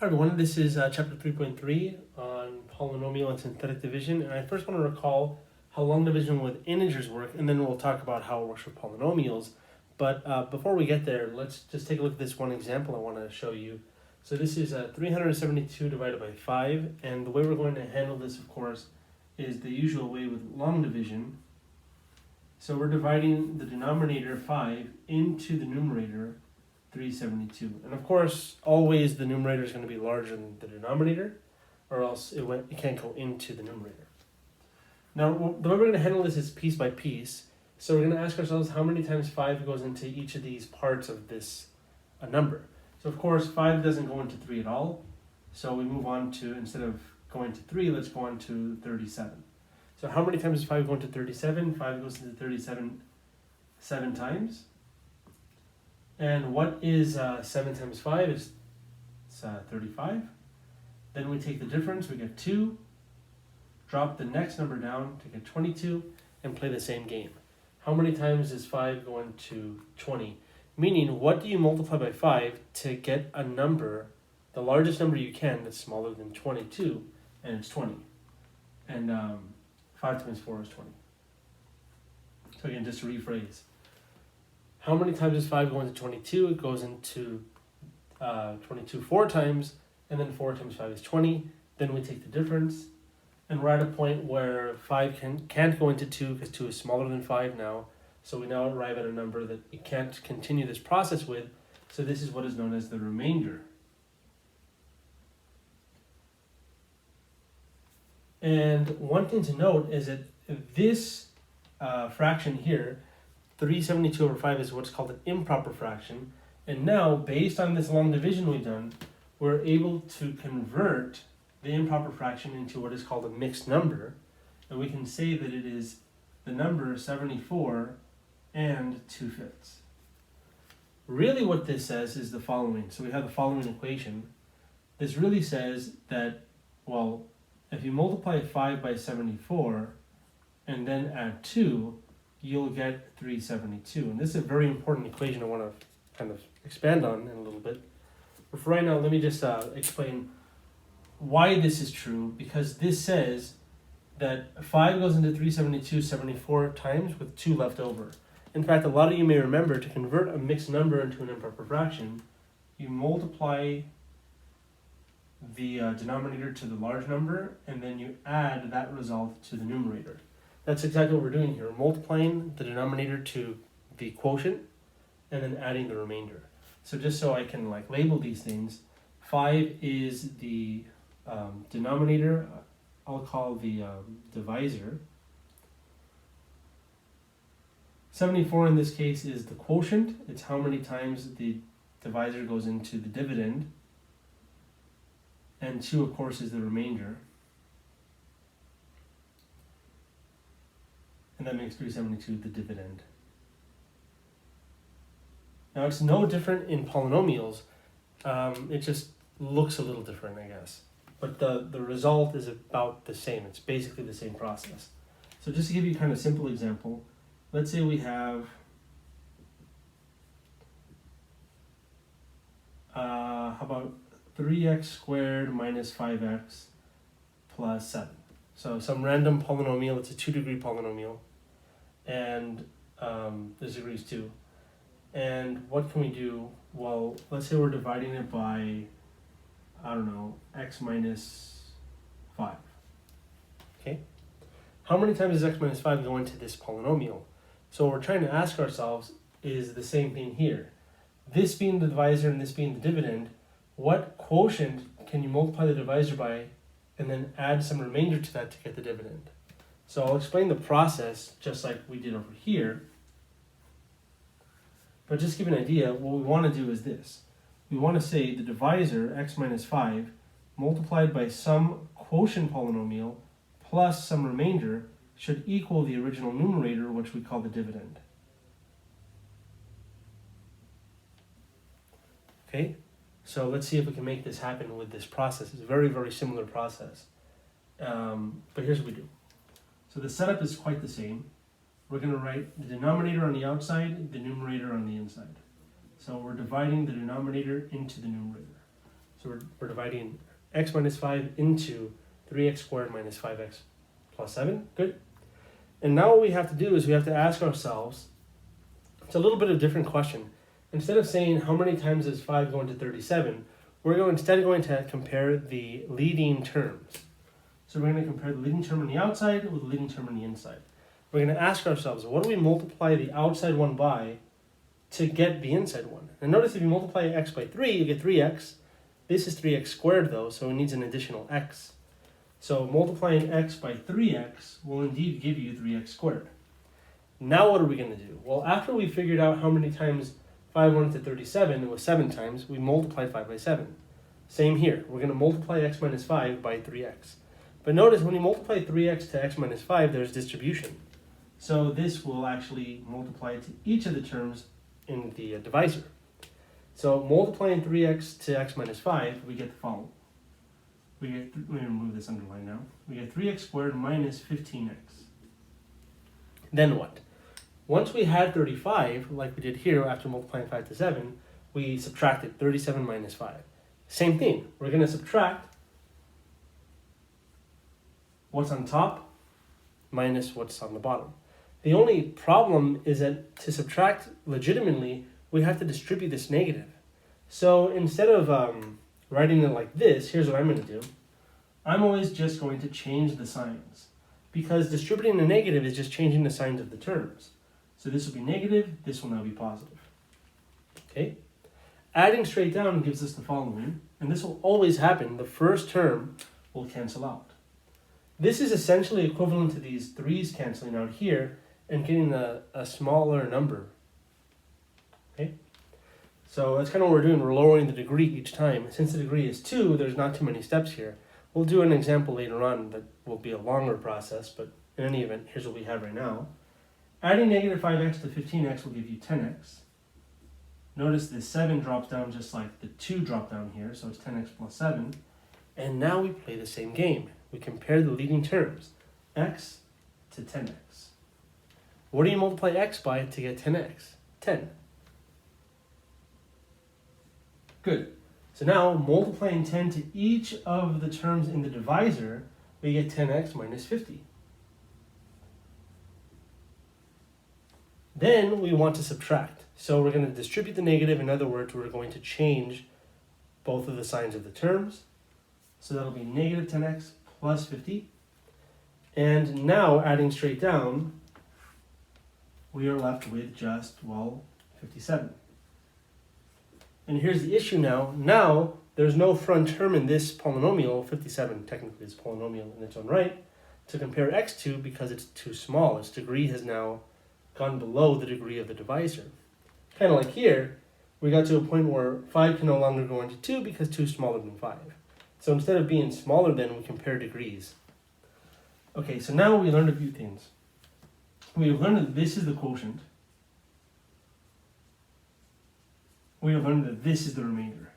Hi everyone, this is chapter 3.3 on polynomial and synthetic division, and I first want to recall how long division with integers work, and then we'll talk about how it works with polynomials. But before we get there, let's just take a look at this one example I want to show you. So this is 372 divided by 5, and the way we're going to handle this, of course, is the usual way with long division. So we're dividing the denominator 5 into the numerator 372, and of course always the numerator is going to be larger than the denominator, or else it can't go into the numerator. Now the way we're going to handle this is piece by piece. So we're going to ask ourselves how many times 5 goes into each of these parts of this number. So of course 5 doesn't go into 3 at all, so we move on to, instead of going to 3, let's go on to 37. So how many times does 5 go into 37? 5 goes into 37 7 times. And what is 7 times 5? It's 35. Then we take the difference, we get 2. Drop the next number down to get 22, and play the same game. How many times does 5 go into 20? Meaning, what do you multiply by 5 to get a number, the largest number you can, that's smaller than 22, and it's 20. And 5 times 4 is 20. So again, just to rephrase. How many times does 5 go into 22? It goes into 22 4 times, and then 4 times 5 is 20. Then we take the difference, and we're at a point where 5 can't go into 2 because 2 is smaller than 5 now. So we now arrive at a number that it can't continue this process with. So this is what is known as the remainder. And one thing to note is that this fraction here, 372 over 5, is what's called an improper fraction. And now, based on this long division we've done, we're able to convert the improper fraction into what is called a mixed number. And we can say that it is the number 74 and 2/5. Really what this says is the following. So we have the following equation. This really says that, well, if you multiply 5 by 74 and then add 2, you'll get 372. And this is a very important equation I want to kind of expand on in a little bit. But for right now, let me just explain why this is true, because this says that 5 goes into 372 74 times with 2 left over. In fact, a lot of you may remember, to convert a mixed number into an improper fraction, you multiply the denominator to the large number, and then you add that result to the numerator. That's exactly what we're doing here. We're multiplying the denominator to the quotient and then adding the remainder. So just so I can label these things, 5 is the denominator. I'll call the divisor. 74 in this case is the quotient. It's how many times the divisor goes into the dividend. And 2, of course, is the remainder. And that makes 372 the dividend. Now it's no different in polynomials. It just looks a little different, I guess. But the result is about the same. It's basically the same process. So just to give you kind of a simple example, let's say we have how about 3x squared minus 5x plus 7. So some random polynomial, it's a 2-degree polynomial, and this degree is 2. And what can we do? Well, let's say we're dividing it by, I don't know, x minus 5. Okay? How many times does x minus 5 go into this polynomial? So what we're trying to ask ourselves is the same thing here. This being the divisor and this being the dividend, what quotient can you multiply the divisor by and then add some remainder to that to get the dividend? So I'll explain the process just like we did over here. But just to give you an idea, what we want to do is this. We want to say the divisor, x minus 5, multiplied by some quotient polynomial plus some remainder should equal the original numerator, which we call the dividend. Okay? So let's see if we can make this happen with this process. It's a very, very similar process. But here's what we do. So the setup is quite the same. We're going to write the denominator on the outside, the numerator on the inside. So we're dividing the denominator into the numerator. So we're dividing x minus 5 into 3x squared minus 5x plus 7. Good. And now what we have to do is we have to ask ourselves, it's a little bit of a different question. Instead of saying how many times is 5 going to 37, we're instead going to compare the leading terms. So we're going to compare the leading term on the outside with the leading term on the inside. We're going to ask ourselves, what do we multiply the outside one by to get the inside one? And notice if you multiply x by 3, you get 3x. This is 3x squared though, so it needs an additional x. So multiplying x by 3x will indeed give you 3x squared. Now what are we going to do? Well, after we figured out how many times 5 went to 37, it was 7 times, we multiplied 5 by 7. Same here, we're going to multiply x minus 5 by 3x. But notice when you multiply 3x to x minus 5, there's distribution. So this will actually multiply to each of the terms in the divisor. So multiplying 3x to x minus 5, we get the following. We're going to remove this underline now. We get 3x squared minus 15x. Then what? Once we had 35, like we did here after multiplying 5 to 7, we subtracted 37 minus 5. Same thing. We're going to subtract what's on top minus what's on the bottom. The only problem is that to subtract legitimately, we have to distribute this negative. So instead of writing it like this, here's what I'm going to do. I'm always just going to change the signs, because distributing the negative is just changing the signs of the terms. So this will be negative, this will now be positive. Okay? Adding straight down gives us the following, and this will always happen. The first term will cancel out. This is essentially equivalent to these 3's canceling out here and getting a smaller number. Okay? So that's kind of what we're doing. We're lowering the degree each time. Since the degree is 2, there's not too many steps here. We'll do an example later on that will be a longer process, but in any event, here's what we have right now. Adding negative 5x to 15x will give you 10x. Notice the 7 drops down just like the 2 dropped down here, so it's 10x plus 7. And now we play the same game. We compare the leading terms, x to 10x. What do you multiply x by to get 10x? 10. Good. So now, multiplying 10 to each of the terms in the divisor, we get 10x minus 50. Then we want to subtract. So we're going to distribute the negative. In other words, we're going to change both of the signs of the terms. So that'll be negative 10x plus 50. And now, adding straight down, we are left with just, well, 57. And here's the issue now. Now, there's no front term in this polynomial. 57 technically is a polynomial in its own right, to compare x to because it's too small. Its degree has now gone below the degree of the divisor. Kind of like here, we got to a point where 5 can no longer go into 2 because 2 is smaller than 5. So instead of being smaller than, we compare degrees. Okay, so now we learned a few things. We have learned that this is the quotient. We have learned that this is the remainder.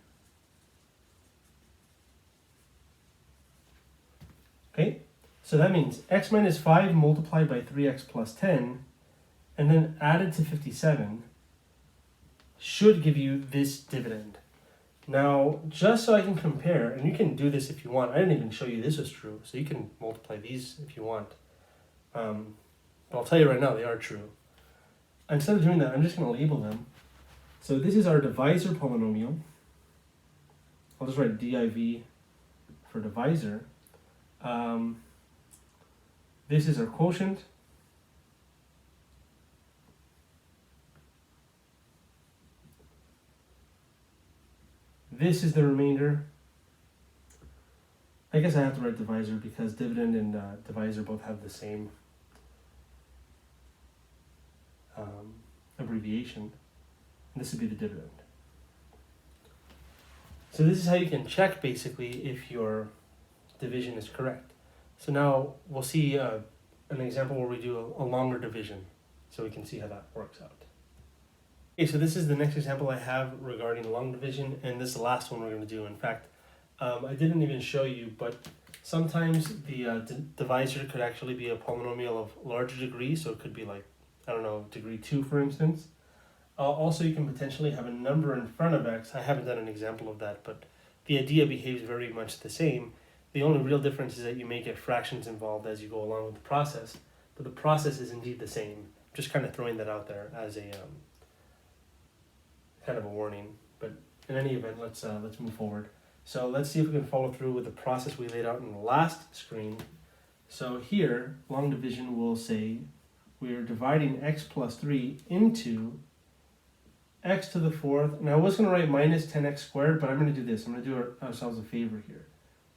Okay, so that means x minus 5 multiplied by 3x plus 10 and then added to 57 should give you this dividend. Now, just so I can compare, and you can do this if you want. I didn't even show you this was true, so you can multiply these if you want. But I'll tell you right now, they are true. Instead of doing that, I'm just going to label them. So this is our divisor polynomial. I'll just write div for divisor. This is our quotient. This is the remainder. I guess I have to write divisor because dividend and divisor both have the same abbreviation. And this would be the dividend. So this is how you can check basically if your division is correct. So now we'll see an example where we do a longer division so we can see how that works out. Okay, so this is the next example I have regarding long division, and this is the last one we're going to do. In fact, I didn't even show you, but sometimes the divisor could actually be a polynomial of larger degree, so it could be like, I don't know, degree 2 for instance. Also, you can potentially have a number in front of x. I haven't done an example of that, but the idea behaves very much the same. The only real difference is that you may get fractions involved as you go along with the process, but the process is indeed the same. Just kind of throwing that out there as a kind of a warning. But in any event, let's move forward. So let's see if we can follow through with the process we laid out in the last screen. So here, long division will say we're dividing x plus 3 into x to the fourth. And I was going to write minus 10x squared, but I'm going to do this. I'm going to do ourselves a favor here.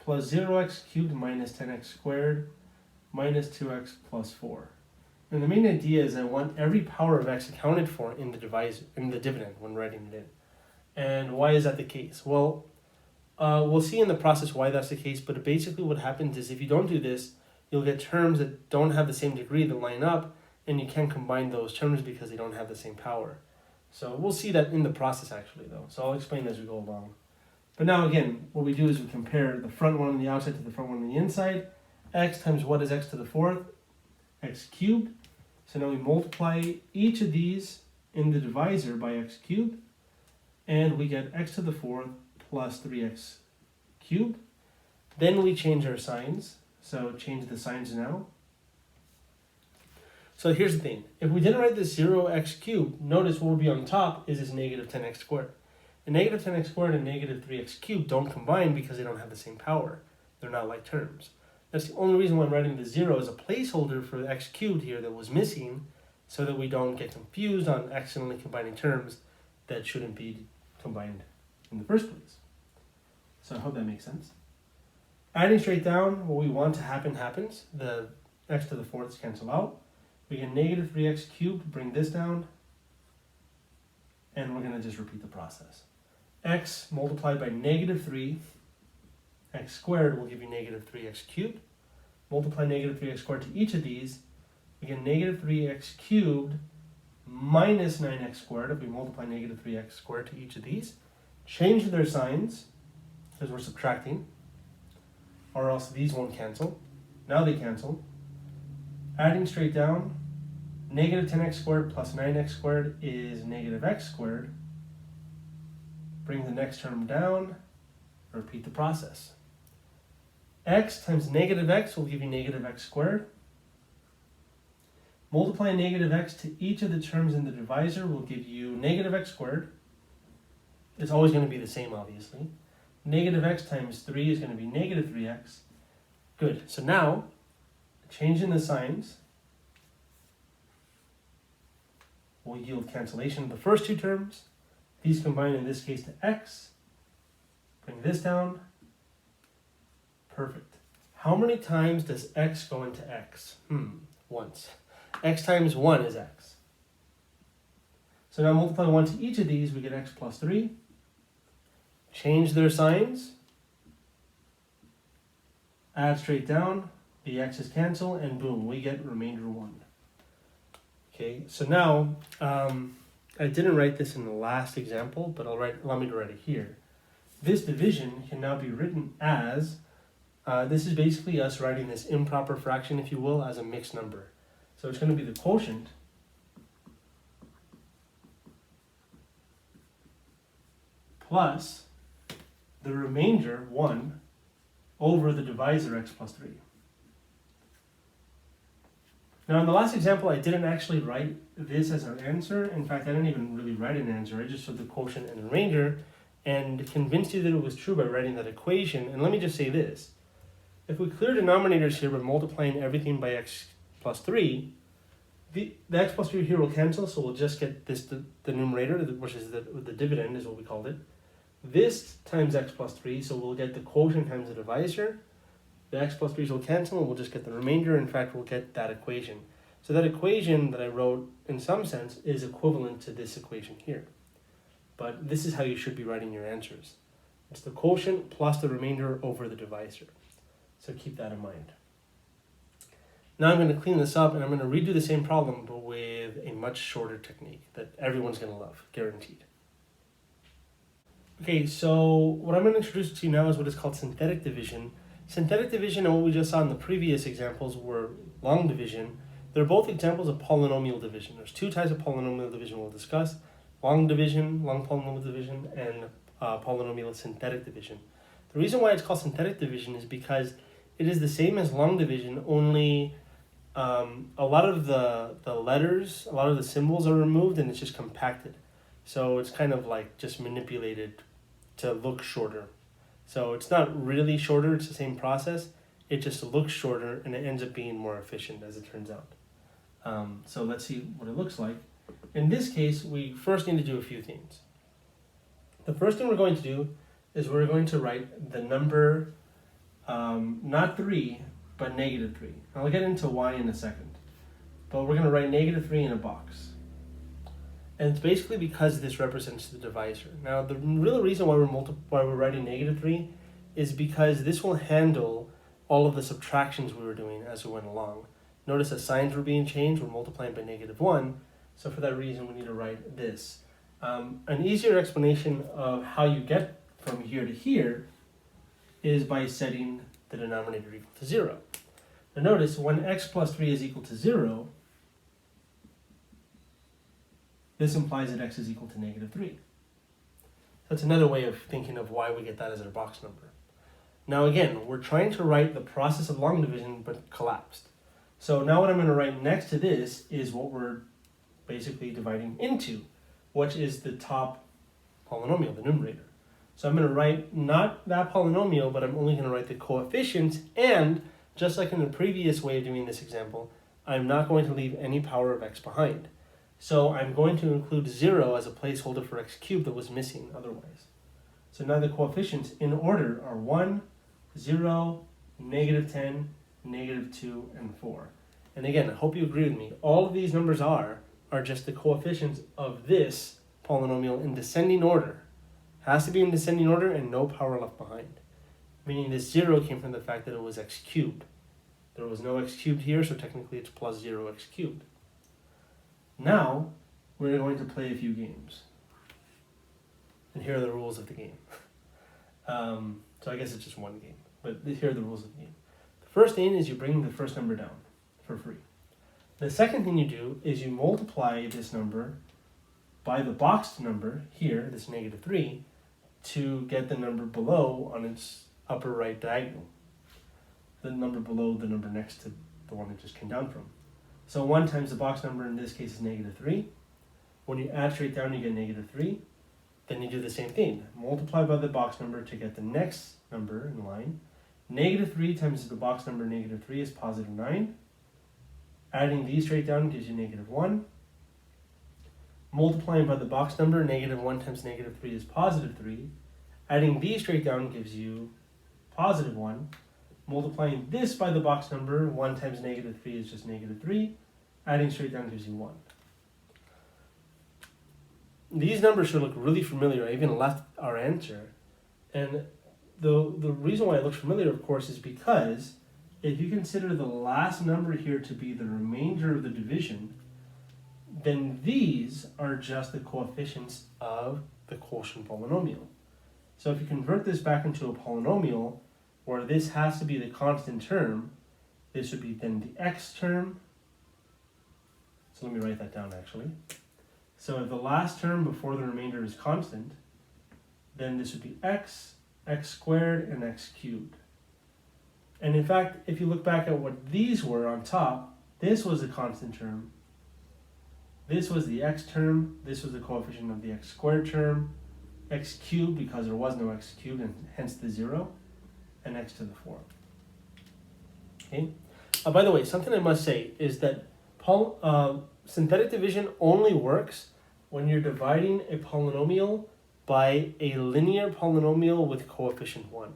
Plus 0x cubed minus 10x squared minus 2x plus 4. And the main idea is I want every power of x accounted for in the dividend when writing it in. And why is that the case? Well, we'll see in the process why that's the case, but basically what happens is if you don't do this, you'll get terms that don't have the same degree that line up, and you can't combine those terms because they don't have the same power. So we'll see that in the process actually though, so I'll explain as we go along. But now again, what we do is we compare the front one on the outside to the front one on the inside. X times what is x to the fourth? X cubed. So now we multiply each of these in the divisor by x cubed, and we get x to the fourth plus 3x cubed. Then we change our signs. So change the signs now. So here's the thing. If we didn't write this 0x cubed, notice what would be on top is this negative 10x squared. And negative 10x squared and negative 3x cubed don't combine because they don't have the same power. They're not like terms. That's the only reason why I'm writing the 0 as a placeholder for x cubed here that was missing, so that we don't get confused on accidentally combining terms that shouldn't be combined in the first place. So I hope that makes sense. Adding straight down, what we want to happen happens. The x to the fourths cancel out. We get negative 3x cubed, bring this down, and we're going to just repeat the process. X multiplied by negative 3, x squared will give you negative 3x cubed. Multiply negative 3x squared to each of these, we get negative 3x cubed minus 9x squared if we multiply negative 3x squared to each of these. Change their signs, because we're subtracting, or else these won't cancel. Now they cancel. Adding straight down, negative 10x squared plus 9x squared is negative x squared. Bring the next term down, repeat the process. X times negative x will give you negative x squared. Multiply negative x to each of the terms in the divisor will give you negative x squared. It's always going to be the same, obviously. Negative x times 3 is going to be negative 3x. Good. So now, changing the signs will yield cancellation of the first two terms. These combine in this case to x. Bring this down. Perfect. How many times does x go into x? Once. X times 1 is x. So now multiply 1 to each of these, we get x plus 3. Change their signs. Add straight down. The x's cancel, and boom, we get remainder 1. Okay, so now, I didn't write this in the last example, but allow me to write it here. This division can now be written as, this is basically us writing this improper fraction, if you will, as a mixed number. So it's going to be the quotient plus the remainder, 1, over the divisor x plus 3. Now in the last example, I didn't actually write this as an answer. In fact, I didn't even really write an answer. I just showed the quotient and the remainder and convinced you that it was true by writing that equation. And let me just say this. If we clear denominators here by multiplying everything by x plus 3, the x plus 3 here will cancel, so we'll just get this, the numerator, which is the dividend is what we called it. This times x plus 3, so we'll get the quotient times the divisor. The x plus 3's will cancel, and we'll just get the remainder. In fact, we'll get that equation. So that equation that I wrote, in some sense, is equivalent to this equation here. But this is how you should be writing your answers. It's the quotient plus the remainder over the divisor. So keep that in mind. Now I'm going to clean this up, and I'm going to redo the same problem, but with a much shorter technique that everyone's going to love, guaranteed. Okay, so what I'm going to introduce to you now is what is called synthetic division. Synthetic division and what we just saw in the previous examples were long division. They're both examples of polynomial division. There's two types of polynomial division we'll discuss. Long division, long polynomial division, and polynomial synthetic division. The reason why it's called synthetic division is because it is the same as long division, only a lot of the letters, a lot of the symbols are removed and it's just compacted. So it's kind of like just manipulated to look shorter. So it's not really shorter, it's the same process. It just looks shorter and it ends up being more efficient as it turns out. So let's see what it looks like. In this case, we first need to do a few things. The first thing we're going to do is we're going to write the number, not 3, but negative 3. I'll get into why in a second. But we're going to write negative 3 in a box. And it's basically because this represents the divisor. Now, the real reason why we're writing negative 3 is because this will handle all of the subtractions we were doing as we went along. Notice that signs were being changed, we're multiplying by negative 1, so for that reason we need to write this. An easier explanation of how you get from here to here is by setting the denominator equal to 0. Now notice, when x plus 3 is equal to 0, this implies that x is equal to negative 3. That's another way of thinking of why we get that as our box number. Now again, we're trying to write the process of long division, but collapsed. So now what I'm going to write next to this is what we're basically dividing into, which is the top polynomial, the numerator. So I'm going to write not that polynomial, but I'm only going to write the coefficients, and just like in the previous way of doing this example, I'm not going to leave any power of x behind. So I'm going to include 0 as a placeholder for x cubed that was missing otherwise. So now the coefficients in order are 1, 0, negative 10, negative 2, and 4. And again, I hope you agree with me. All of these numbers are just the coefficients of this polynomial in descending order. Has to be in descending order and no power left behind. Meaning this 0 came from the fact that it was x cubed. There was no x cubed here, so technically it's plus 0 x cubed. Now, we're going to play a few games. And here are the rules of the game. So I guess it's just one game, but here are the rules of the game. The first thing is you bring the first number down for free. The second thing you do is you multiply this number by the boxed number here, this negative 3, to get the number below on its upper right diagonal. The number below the number next to the one it just came down from. So 1 times the box number in this case is negative 3. When you add straight down, you get negative 3. Then you do the same thing. Multiply by the box number to get the next number in line. Negative 3 times the box number negative 3 is positive 9. Adding these straight down gives you negative 1. Multiplying by the box number, negative 1 times negative 3 is positive 3. Adding these straight down gives you positive 1. Multiplying this by the box number, 1 times negative 3 is just negative 3. Adding straight down gives you 1. These numbers should look really familiar. I even left our answer. And the reason why it looks familiar, of course, is because if you consider the last number here to be the remainder of the division, then these are just the coefficients of the quotient polynomial. So if you convert this back into a polynomial, where this has to be the constant term, this would be then the x term. So let me write that down actually. So if the last term before the remainder is constant, then this would be x, x squared, and x cubed. And in fact, if you look back at what these were on top, this was a constant term. This was the x term, this was the coefficient of the x squared term, x cubed because there was no x cubed and hence the 0, and x to the 4. Okay. By the way, something I must say is that synthetic division only works when you're dividing a polynomial by a linear polynomial with coefficient 1.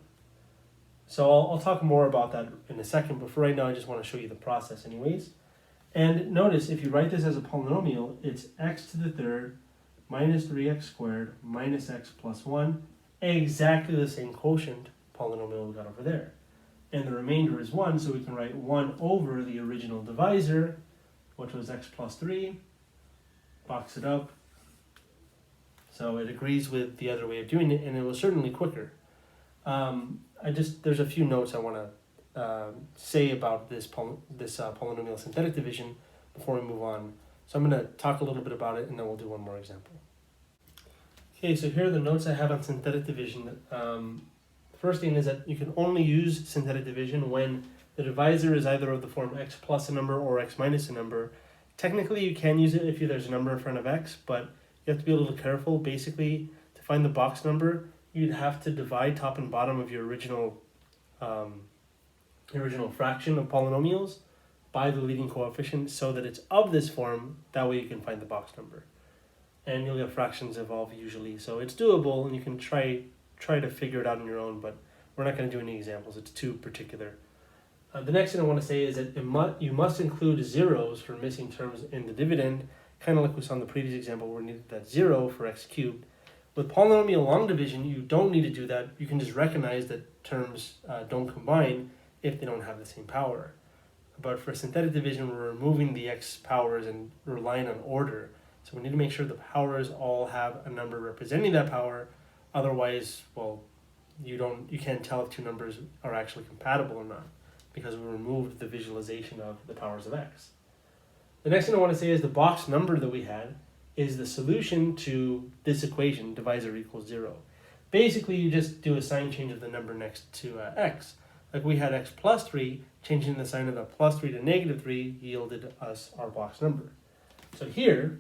So I'll talk more about that in a second, but for right now I just want to show you the process anyways. And notice, if you write this as a polynomial, it's x to the third minus 3x squared minus x plus 1, exactly the same quotient polynomial we got over there. And the remainder is 1, so we can write 1 over the original divisor, which was x plus 3, box it up. So it agrees with the other way of doing it, and it was certainly quicker. There's a few notes I want to say about this polynomial synthetic division before we move on. So I'm going to talk a little bit about it, and then we'll do one more example. Okay, so here are the notes I have on synthetic division. The first thing is that you can only use synthetic division when the divisor is either of the form x plus a number or x minus a number. Technically, you can use it if there's a number in front of x, but you have to be a little careful. Basically, to find the box number, you'd have to divide top and bottom of your original fraction of polynomials by the leading coefficient so that it's of this form. That way you can find the box number. And you'll get fractions evolve usually. So it's doable, and you can try to figure it out on your own, but we're not going to do any examples. It's too particular. The next thing I want to say is that you must include zeros for missing terms in the dividend, kind of like we saw in the previous example where we needed that 0 for x cubed. With polynomial long division, you don't need to do that. You can just recognize that terms don't combine if they don't have the same power. But for synthetic division, we're removing the x powers and relying on order. So we need to make sure the powers all have a number representing that power. Otherwise, well, you can't tell if two numbers are actually compatible or not, because we removed the visualization of the powers of x. The next thing I want to say is the box number that we had is the solution to this equation, divisor equals 0. Basically, you just do a sign change of the number next to x. Like we had x plus 3, changing the sign of the plus 3 to negative 3 yielded us our box number. So here,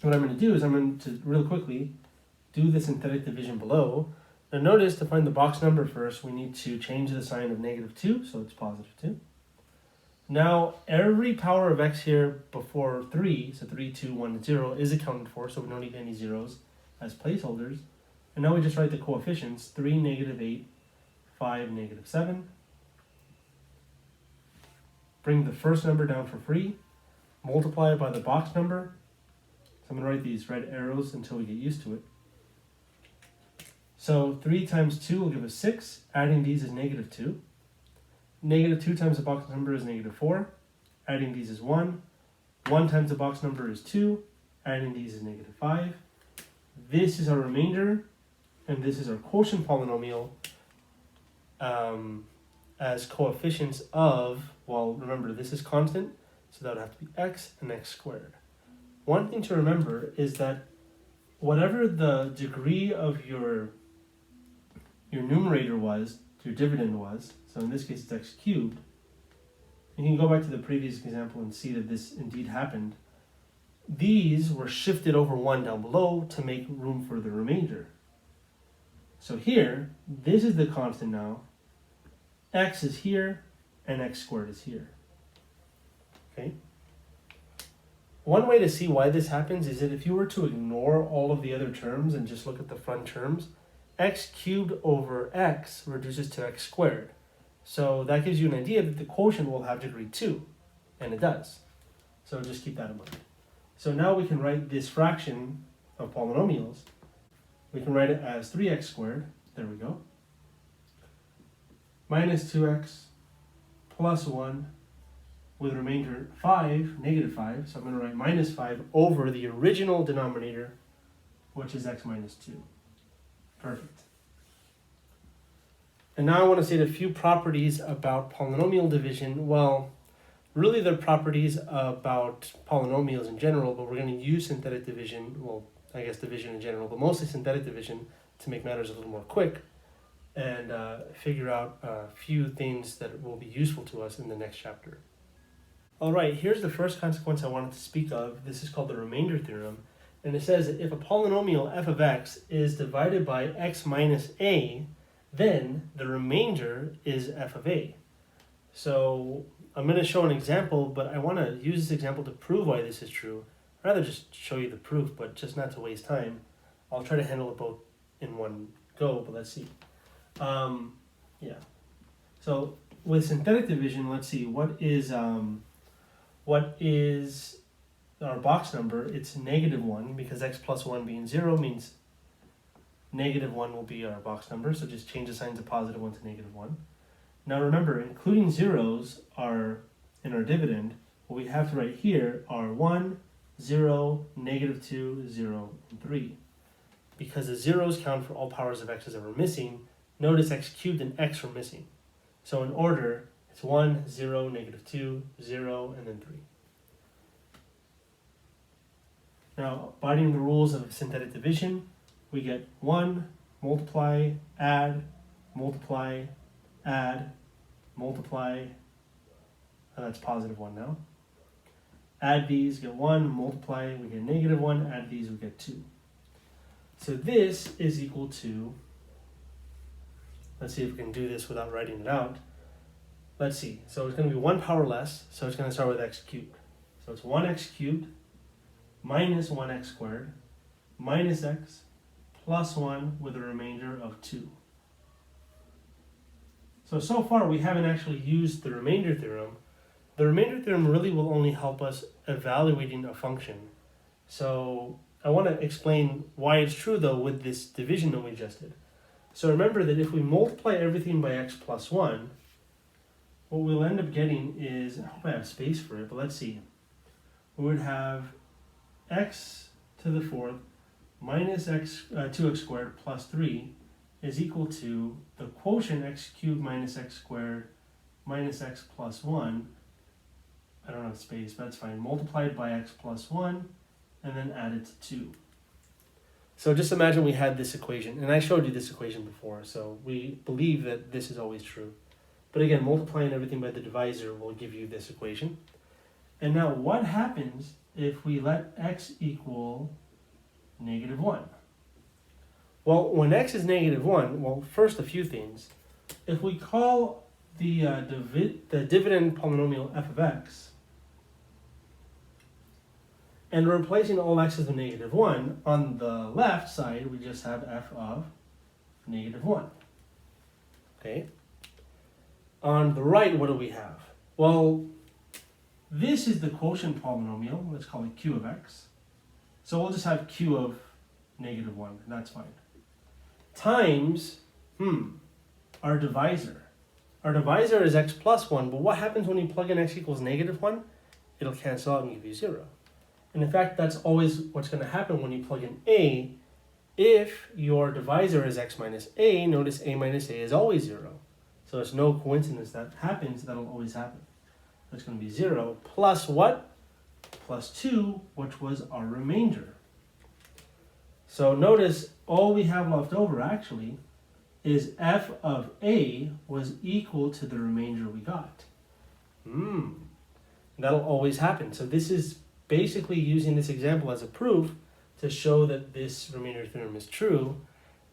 what I'm going to do is I'm going to real quickly do the synthetic division below. Now notice to find the box number first, we need to change the sign of negative 2, so it's positive 2. Now every power of x here before 3, so 3, 2, 1, 0, is accounted for, so we don't need any zeros as placeholders. And now we just write the coefficients, 3, negative 8, 5, negative 7. Bring the first number down for free, multiply it by the box number. So I'm going to write these red arrows until we get used to it. So 3 times 2 will give us 6. Adding these is negative 2. Negative 2 times the box number is negative 4. Adding these is 1. 1 times the box number is 2. Adding these is negative 5. This is our remainder, and this is our quotient polynomial as coefficients of, well, remember this is constant, so that would have to be x and x squared. One thing to remember is that whatever the degree of your numerator was, your dividend was, so in this case it's x cubed, you can go back to the previous example and see that this indeed happened. These were shifted over 1 down below to make room for the remainder. So here, this is the constant now, x is here, and x squared is here. Okay? One way to see why this happens is that if you were to ignore all of the other terms and just look at the front terms, x cubed over x reduces to x squared. So that gives you an idea that the quotient will have degree 2, and it does. So just keep that in mind. So now we can write this fraction of polynomials. We can write it as 3x squared, there we go, minus 2x plus 1 with remainder 5, negative 5. So I'm going to write minus 5 over the original denominator, which is x minus 2. Perfect. And now I want to say a few properties about polynomial division. Well, really they're properties about polynomials in general, but we're going to use synthetic division, well, I guess division in general, but mostly synthetic division to make matters a little more quick and figure out a few things that will be useful to us in the next chapter. All right, here's the first consequence I wanted to speak of. This is called the remainder theorem. And it says that if a polynomial f of x is divided by x minus a, then the remainder is f of a. So I'm going to show an example, but I want to use this example to prove why this is true. I'd rather just show you the proof, but just not to waste time. I'll try to handle it both in one go, but let's see. Yeah. So with synthetic division, let's see, what is our box number? It's negative 1, because x plus 1 being 0 means negative 1 will be our box number, so just change the signs of positive 1 to negative 1. Now remember, including zeros are in our dividend, what we have to write here are 1, 0, negative 2, 0, and 3. Because the zeros count for all powers of x's that we're missing, notice x cubed and x are missing. So in order, it's 1, 0, negative 2, 0, and then 3. Now, abiding the rules of synthetic division, we get 1, multiply, add, multiply, add, multiply, that's positive 1 now. Add these, get 1, multiply, we get negative 1, add these, we get 2. So this is equal to, let's see if we can do this without writing it out. Let's see, so it's going to be 1 power less, so it's going to start with x cubed. So it's 1x cubed minus 1x squared minus x plus 1 with a remainder of 2. So far we haven't actually used the remainder theorem. The remainder theorem really will only help us evaluating a function. So I want to explain why it's true though with this division that we just did. So remember that if we multiply everything by x plus 1, what we'll end up getting is, I hope I have space for it, but let's see. We would have x to the 4th minus 2x squared plus 3 is equal to the quotient x cubed minus x squared minus x plus 1. I don't have space, but that's fine. Multiplied by x plus 1 and then added to 2. So just imagine we had this equation, and I showed you this equation before, so we believe that this is always true. But again, multiplying everything by the divisor will give you this equation. And now what happens if we let x equal negative 1? Well, when x is negative 1, well, first a few things. If we call the dividend polynomial f of x, and we're replacing all x's with negative 1, on the left side we just have f of negative 1. Okay? On the right, what do we have? Well, this is the quotient polynomial. Let's call it q of x. So we'll just have q of negative 1, and that's fine. Times, our divisor. Our divisor is x plus 1, but what happens when you plug in x equals negative 1? It'll cancel out and give you 0. And in fact, that's always what's going to happen when you plug in a. If your divisor is x minus a, notice a minus a is always 0. So it's no coincidence that happens, that'll always happen. It's going to be 0 plus what? Plus 2, which was our remainder. So notice all we have left over actually is f of a was equal to the remainder we got. That'll always happen. So this is basically using this example as a proof to show that this remainder theorem is true.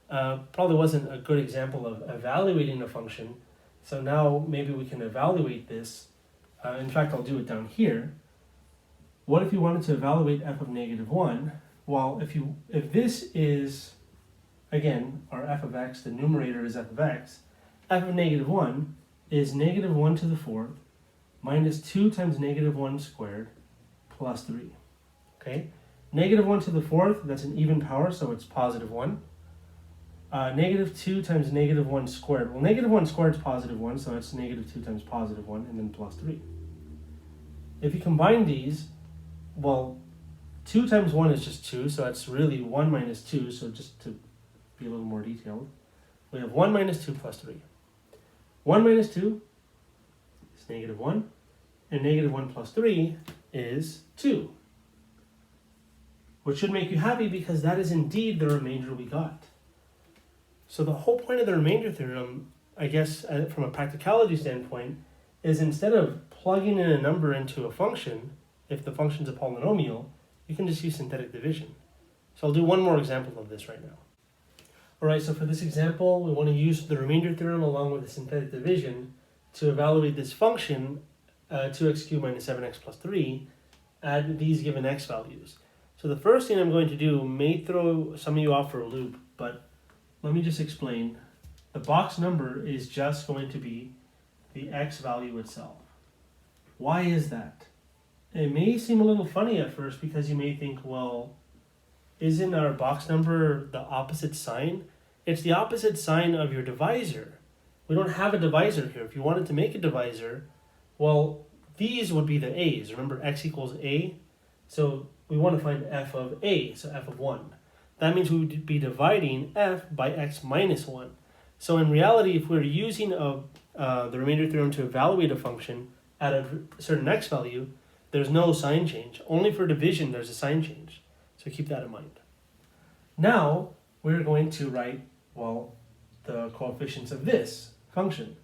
Probably wasn't a good example of evaluating a function. So now maybe we can evaluate this. In fact, I'll do it down here. What if you wanted to evaluate f of negative 1? Well, if this is, again, our f of x, the numerator is f of x, f of negative 1 is negative 1 to the 4th minus 2 times negative 1 squared plus 3. Okay? Negative 1 to the 4th, that's an even power, so it's positive 1. Negative 2 times negative 1 squared. Well, negative 1 squared is positive 1, so it's negative 2 times positive 1, and then plus 3. If you combine these, well, 2 times 1 is just 2, so it's really 1 minus 2, so just to be a little more detailed, we have 1 minus 2 plus 3. 1 minus 2 is negative 1, and negative 1 plus 3 is 2. Which should make you happy because that is indeed the remainder we got. So the whole point of the remainder theorem, I guess from a practicality standpoint, is instead of plugging in a number into a function, if the function's a polynomial, you can just use synthetic division. So I'll do one more example of this right now. Alright, so for this example, we want to use the remainder theorem along with the synthetic division to evaluate this function, 2x cubed minus 7x plus 3, at these given x values. So the first thing I'm going to do may throw some of you off for a loop, but let me just explain. The box number is just going to be the x value itself. Why is that? It may seem a little funny at first because you may think, well, isn't our box number the opposite sign? It's the opposite sign of your divisor. We don't have a divisor here. If you wanted to make a divisor, well, these would be the a's. Remember, x equals a? So we want to find f of a, so f of 1. That means we would be dividing f by x minus 1. So in reality, if we're using the remainder theorem to evaluate a function at a certain x value, there's no sign change. Only for division, there's a sign change. So keep that in mind. Now, we're going to write, well, the coefficients of this function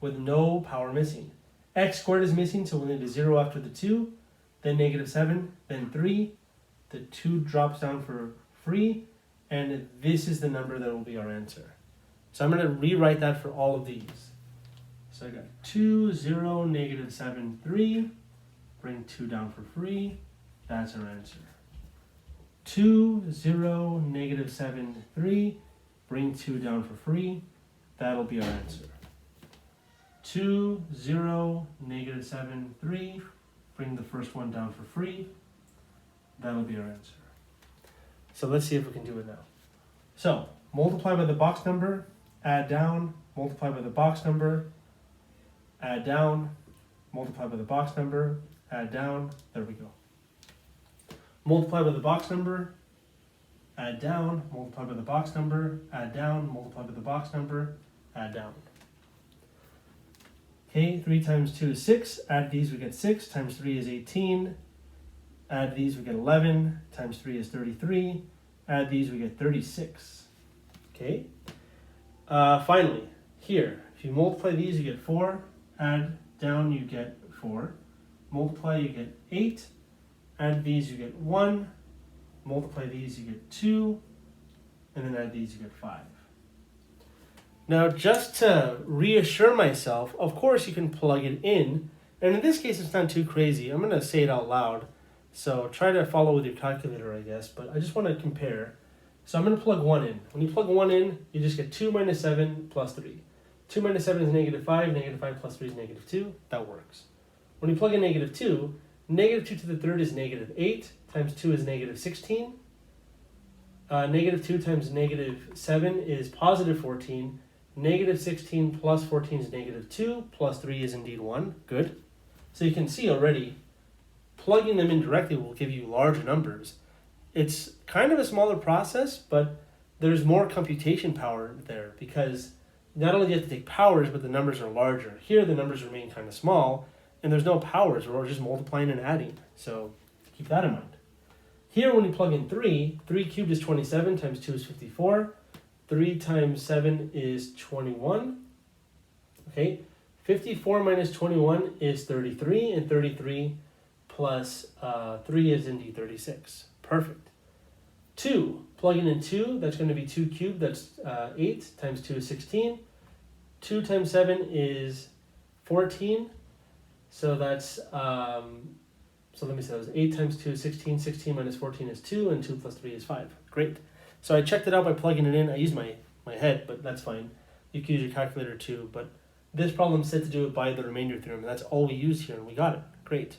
with no power missing. X squared is missing, so we'll need a 0 after the 2, then -7, then 3. The 2 drops down for free, and this is the number that will be our answer. So I'm going to rewrite that for all of these. So I got 2, 0, -7, 3. Bring 2 down for free. That's our answer. 2, 0, -7, 3. Bring 2 down for free. That'll be our answer. 2, 0, -7, 3. Bring the first one down for free. That'll be our answer. So let's see if we can do it now. So multiply by the box number, add down, multiply by the box number, add down, multiply by the box number, add down. There we go. Multiply by the box number, add down, multiply by the box number, add down, multiply by the box number, add down. Okay, 3 times 2 is 6. Add these, we get 6. Times 3 is 18. Add these, we get 11. Times 3 is 33. Add these, we get 36. Okay. Finally, here, if you multiply these, you get 4. Add down, you get 4. Multiply, you get 8. Add these, you get 1. Multiply these, you get 2. And then add these, you get 5. Now, just to reassure myself, of course you can plug it in. And in this case, it's not too crazy. I'm going to say it out loud. So try to follow with your calculator, I guess. But I just want to compare. So I'm going to plug 1 in. When you plug 1 in, you just get 2 minus 7 plus 3. 2 minus 7 is -5. -5 plus 3 is -2. That works. When you plug in -2, -2 to the third is -8. Times 2 is -16. -2 times -7 is +14. -16 plus 14 is -2, plus 3 is indeed 1. Good. So you can see already, plugging them in directly will give you large numbers. It's kind of a smaller process, but there's more computation power there because not only do you have to take powers, but the numbers are larger. Here, the numbers remain kind of small, and there's no powers. We're just multiplying and adding. So keep that in mind. Here, when you plug in 3 cubed is 27, times 2 is 54. 3 times 7 is 21. Okay, 54 minus 21 is 33, and 33 plus 3 is indeed 36. Perfect. 2, plugging in 2, that's going to be 2 cubed, that's 8, times 2 is 16. 2 times 7 is 14, so that's, so let me say that was 8 times 2 is 16, 16 minus 14 is 2, and 2 plus 3 is 5. Great. So I checked it out by plugging it in. I used my head, but that's fine. You can use your calculator too, but this problem said to do it by the remainder theorem, and that's all we used here, and we got it. Great.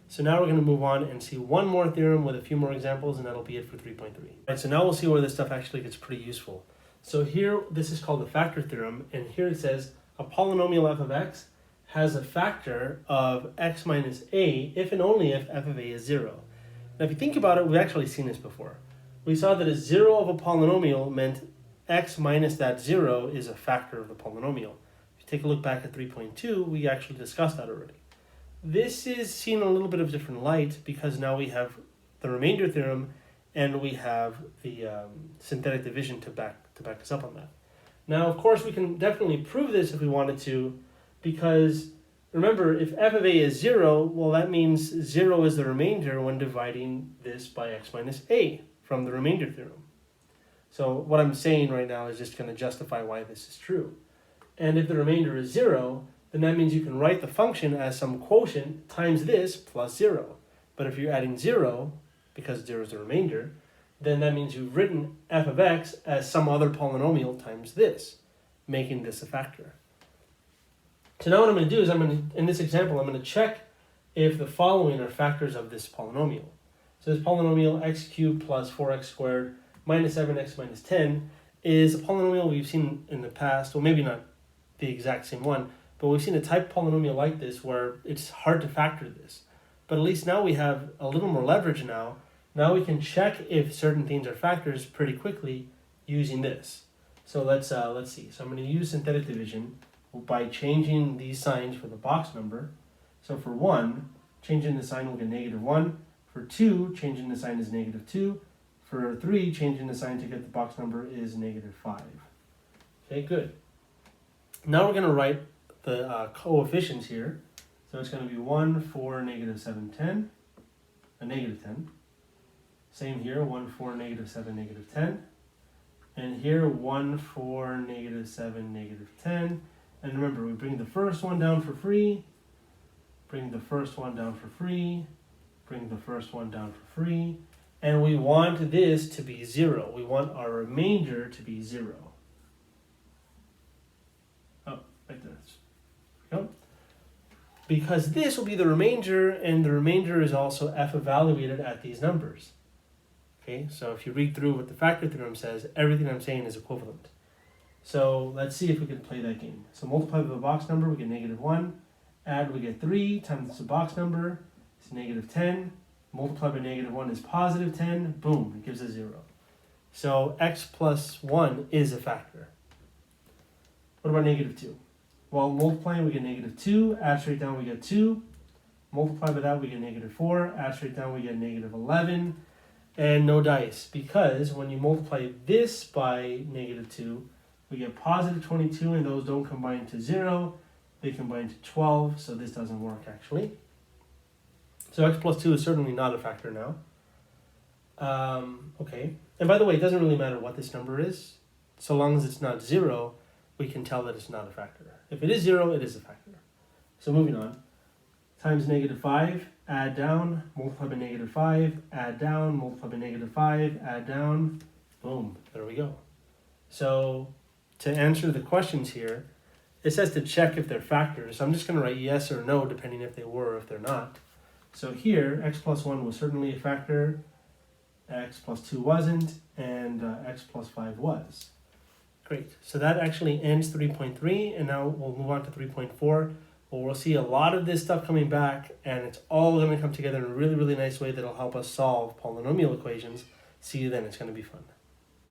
So now we're going to move on and see one more theorem with a few more examples, and that'll be it for 3.3. Right, so now we'll see where this stuff actually gets pretty useful. So here, this is called the factor theorem, and here it says a polynomial f of x has a factor of x minus a if and only if f of a is 0. Now if you think about it, we've actually seen this before. We saw that a 0 of a polynomial meant x minus that 0 is a factor of the polynomial. If you take a look back at 3.2, we actually discussed that already. This is seen in a little bit of different light because now we have the remainder theorem and we have the synthetic division to back us up on that. Now, of course, we can definitely prove this if we wanted to, because remember, if f of a is 0, well, that means 0 is the remainder when dividing this by x minus a from the remainder theorem. So what I'm saying right now is just going to justify why this is true. And if the remainder is 0, then that means you can write the function as some quotient times this plus 0. But if you're adding 0, because 0 is the remainder, then that means you've written f of x as some other polynomial times this, making this a factor. So now what I'm going to do is in this example, I'm going to check if the following are factors of this polynomial. So this polynomial x cubed plus 4x squared minus 7x minus 10 is a polynomial we've seen in the past. Well, maybe not the exact same one, but we've seen a type polynomial like this where it's hard to factor this. But at least now we have a little more leverage now. Now we can check if certain things are factors pretty quickly using this. So let's see. So I'm going to use synthetic division by changing these signs for the box number. So for 1, changing the sign will get -1. For 2, changing the sign is -2. For 3, changing the sign to get the box number is -5. Okay, good. Now we're going to write the coefficients here. So it's going to be 1, 4, negative 7, 10, a negative 10. Same here, 1, 4, negative 7, negative 10. And here, 1, 4, negative 7, negative 10. And remember, we bring the first one down for free, bring the first one down for free, bring the first one down for free. And we want this to be 0. We want our remainder to be 0. Oh, right there. There we go. Because this will be the remainder, and the remainder is also f evaluated at these numbers. Okay, so if you read through what the factor theorem says, everything I'm saying is equivalent. So let's see if we can play that game. So multiply by the box number, we get negative 1. Add, we get 3 times the box number, it's negative 10. Multiply by negative 1 is positive 10. Boom, it gives us 0. So x plus 1 is a factor. What about negative 2? Well, multiplying, we get negative 2. Add straight down, we get 2. Multiply by that, we get negative 4. Add straight down, we get negative 11. And no dice, because when you multiply this by negative 2, we get positive 22, and those don't combine to 0. They combine to 12, so this doesn't work actually. So x plus 2 is certainly not a factor now. Okay, and by the way, it doesn't really matter what this number is. So long as it's not 0, we can tell that it's not a factor. If it is 0, it is a factor. So moving on. Times negative 5, add down, multiply by negative 5, add down, multiply by negative 5, add down. Boom, there we go. So to answer the questions here, it says to check if they're factors. So I'm just going to write yes or no, depending if they were or if they're not. So here, x plus 1 was certainly a factor, x plus 2 wasn't, and x plus 5 was. Great. So that actually ends 3.3, and now we'll move on to 3.4. Well, we'll see a lot of this stuff coming back, and it's all going to come together in a really, really nice way that'll help us solve polynomial equations. See you then. It's going to be fun.